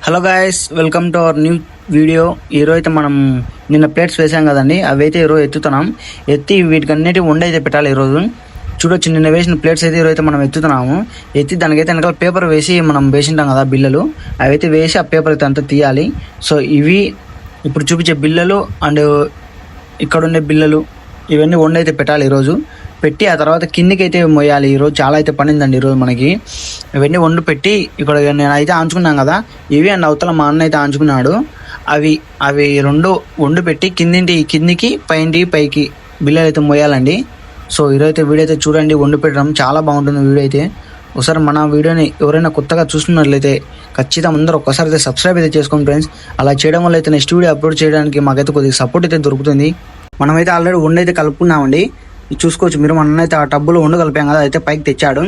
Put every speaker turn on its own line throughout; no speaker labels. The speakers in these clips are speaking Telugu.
Hello guys, welcome to our new video. ఈరోజు అయితే మనం నిన్న ప్లేట్స్ వేసాం కదండి, అవి అయితే ఈరోజు ఎత్తుతున్నాం. ఎత్తి వీటికన్నిటి వండి అయితే పెట్టాలి. ఈరోజు చూడొచ్చు, నిన్న వేసిన ప్లేట్స్ అయితే ఈరోజు అయితే మనం ఎత్తుతున్నాము. ఎత్తి దానికైతే వెనకాల పేపర్ వేసి మనం వేసింటాం కదా బిల్లలు, అవి అయితే వేసి ఆ పేపర్ అయితే అంతా తీయాలి. సో ఇవి ఇప్పుడు చూపించే బిల్లలు అండ్ ఇక్కడ ఉండే బిల్లలు ఇవన్నీ వండి అయితే పెట్టాలి ఈరోజు. పెట్టి ఆ తర్వాత కిందికి అయితే మోయాలి. ఈరోజు చాలా అయితే పనిందండి ఈరోజు మనకి. ఇవన్నీ వండు పెట్టి ఇక్కడ నేను అయితే ఆంచుకున్నాను కదా, ఇవి అండ్ అవతల మా అన్న అయితే ఆంచుకున్నాడు. అవి రెండు వండు పెట్టి కిందికి పైకి బిల్లలు అయితే మోయాలండి. సో ఈరోజు అయితే వీడియో అయితే చూడండి, వండు పెట్టడం చాలా బాగుంటుంది వీడియో అయితే. ఒకసారి మన వీడియోని ఎవరైనా కొత్తగా చూస్తున్నట్లయితే ఖచ్చితంగా అందరూ ఒక్కసారి అయితే సబ్స్క్రైబ్ అయితే చేసుకోండి ఫ్రెండ్స్. అలా చేయడం వల్ల అయితే నెక్స్ట్ వీడియో అప్లోడ్ చేయడానికి మాకైతే కొద్దిగా సపోర్ట్ అయితే దొరుకుతుంది. మనమైతే ఆల్రెడీ వండు అయితే కలుపుకున్నామండి. చూసుకోవచ్చు మీరు, మన అయితే ఆ టబ్బులో వండు కలిపాం కదా, అయితే పైకి తెచ్చాడు.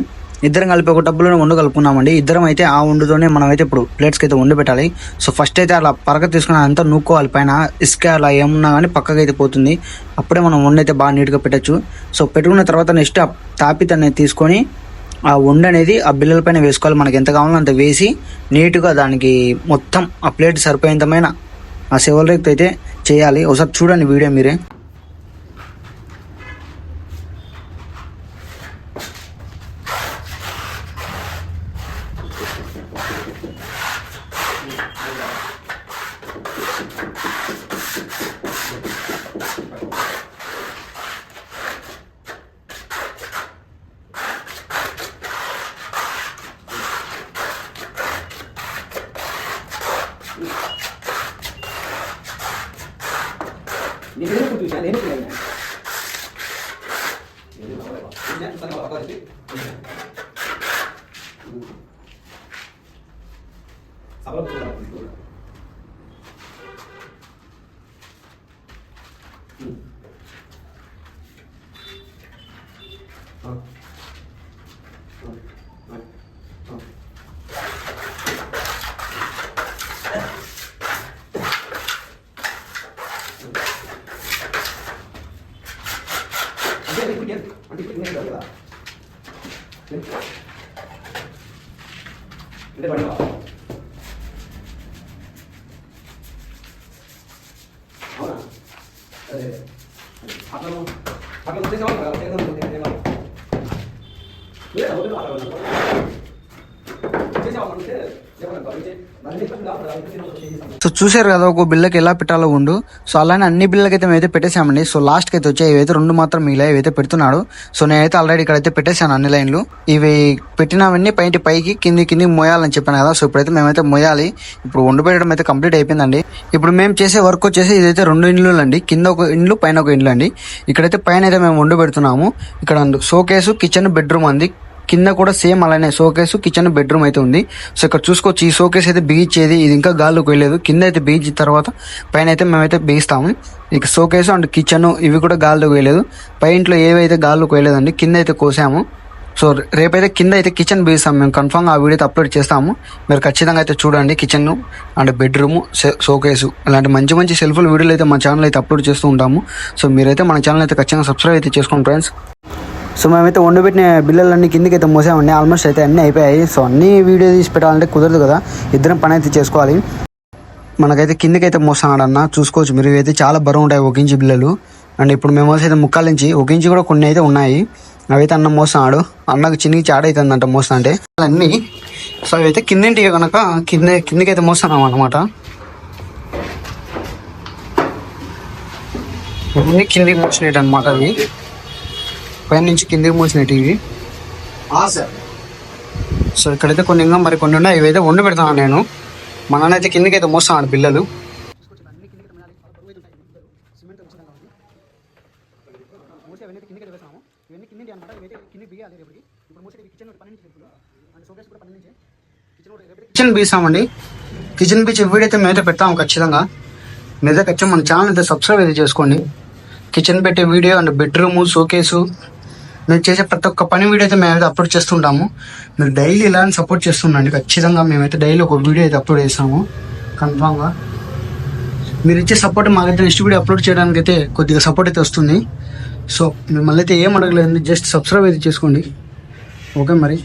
ఇద్దరం కలిపి ఒక టబ్బులోనే వండు కలుపుకున్నామండి. ఇద్దరం అయితే ఆ వండుతోనే మనం అయితే ఇప్పుడు ప్లేట్స్కి అయితే వండి పెట్టాలి. సో ఫస్ట్ అయితే అలా పరక తీసుకుని అంతా నూక్కోవాలి. పైన ఇసుక అలా ఏమున్నా కానీ పక్కకి అయితే పోతుంది. అప్పుడే మనం వండు అయితే బాగా నీట్గా పెట్టచ్చు. సో పెట్టుకున్న తర్వాత నెక్స్ట్ ఆ తాపిత అనేది తీసుకొని ఆ వండు అనేది ఆ బిల్లల పైన వేసుకోవాలి. మనకి ఎంత కావాలో అంత వేసి నీట్గా దానికి మొత్తం ఆ ప్లేట్ సరిపోయేంతమైన ఆ సెవెల్ రేక్ అయితే చేయాలి. ఒకసారి చూడండి వీడియో మీరే. సో చూసారు కదా ఒక బిల్లకి ఎలా పెట్టాలో ఉండు. సో అలానే అన్ని బిల్లలకి అయితే మేమైతే పెట్టేసామండి. సో లాస్ట్కి అయితే వచ్చాయి, ఇవైతే రెండు మాత్రం మిగిలాయి, ఇవైతే పెడుతున్నాడు. సో నేనైతే ఆల్రెడీ ఇక్కడైతే పెట్టేశాను అన్ని లైన్లు. ఇవి పెట్టినవన్నీ పైకి కింది మోయాలని చెప్పాను కదా. సో ఇప్పుడైతే మేమైతే మోయాలి. ఇప్పుడు వండు పెట్టడం అయితే కంప్లీట్ అయిపోయిందండి. ఇప్పుడు మేము చేసే వర్క్ వచ్చేసి ఇదైతే 2 ఇండ్లు అండి, కింద ఒక ఇండ్లు పైన ఒక ఇండ్లు అండి. ఇక్కడైతే పైన అయితే మేము వండు పెడుతున్నాము. ఇక్కడ షోకేసు కిచెన్ బెడ్రూమ్ అంది, కింద కూడా సేమ్ అలానే షోకేసు కిచెన్ బెడ్రూమ్ అయితే ఉంది. సో ఇక్కడ చూసుకోవచ్చు, ఈ షోకేస్ అయితే బిగించేది, ఇది ఇంకా గాల్లోకి వెళ్ళలేదు. కింద అయితే బిగించిన తర్వాత పైన అయితే మేమైతే బిగిస్తాము. ఇక షోకేసు అండ్ కిచెన్ ఇవి కూడా గాల్లోకి వెళ్ళలేదు. పై ఇంట్లో ఏవైతే గాల్లోకి వెళ్ళలేదండి, కింద అయితే కోసాము. సో రేపైతే కింద అయితే కిచెన్ బిగిస్తాం మేము, కన్ఫామ్గా ఆ వీడియో అయితే అప్లోడ్ చేస్తాము. మీరు ఖచ్చితంగా అయితే చూడండి. కిచెన్ అండ్ బెడ్రూము, షోకేసు ఇలాంటి మంచి సెల్ఫ్ల వీడియోలు అయితే మా ఛానల్ అయితే అప్లోడ్ చేస్తూ ఉంటాము. సో మీరైతే మన ఛానల్ అయితే ఖచ్చితంగా సబ్స్క్రైబ్ అయితే చేసుకోండి ఫ్రెండ్స్. సో మేమైతే వండు పెట్టిన బిల్లలన్నీ కిందికి అయితే మోసామండి. ఆల్మోస్ట్ అయితే అన్నీ అయిపోయాయి. సో అన్నీ వీడియో తీసి పెట్టాలంటే కుదరదు కదా, ఇద్దరం పని అయితే చేసుకోవాలి. మనకైతే కిందికైతే మోస్తున్నాడు అన్న, చూసుకోవచ్చు మీరు. ఇవైతే చాలా బరువు ఉంటాయి 1 ఇంచు బిల్లలు. అండ్ ఇప్పుడు మేము అయితే 3/4 ఇంచి 1 ఇంచు కూడా కొన్ని అయితే ఉన్నాయి. అవైతే అన్న మోస్తున్నాడు. అన్నకు చిన్నకి చాడ అవుతుందంట మోస్తా అంటే అన్నీ. సో అవైతే కిందింటి కనుక కిందికైతే మోస్తున్నాం అనమాట. కిందికి మోసినట్టు అనమాట అవి, పైన నుంచి కిందికి మోసినట్టు ఇవి. సో ఇక్కడైతే కొన్ని ఇంకా మరి కొన్ని ఉన్నాయి, ఇవైతే వండి పెడతాను నేను. మా నాన్న అయితే కిందికి అయితే మోస్తాను బిల్లలు. కిచెన్ బీసామండి. కిచెన్ బీచ్ వీడైతే మేమైతే పెడతాము ఖచ్చితంగా. మీరైతే ఖచ్చితంగా మన ఛానల్ అయితే సబ్స్క్రైబ్ అయితే చేసుకోండి. కిచెన్ పెట్టే వీడియో అండ్ బెడ్రూము, షోకేసు, మేము చేసే ప్రతి ఒక్క పని వీడియో అయితే మేమైతే అప్లోడ్ చేస్తుంటాము. మీరు డైలీ ఇలాంటి సపోర్ట్ చేస్తుండండి. ఖచ్చితంగా మేమైతే డైలీ ఒక వీడియో అయితే అప్లోడ్ చేస్తాము కన్ఫామ్గా. మీరు ఇచ్చే సపోర్ట్ మాకైతే నెక్స్ట్ వీడియో అప్లోడ్ చేయడానికి అయితే కొద్దిగా సపోర్ట్ అయితే వస్తుంది. సో మిమ్మల్ని అయితే ఏం అడగలేదు, జస్ట్ సబ్స్క్రైబ్ అయితే చేసుకోండి. ఓకే మరి.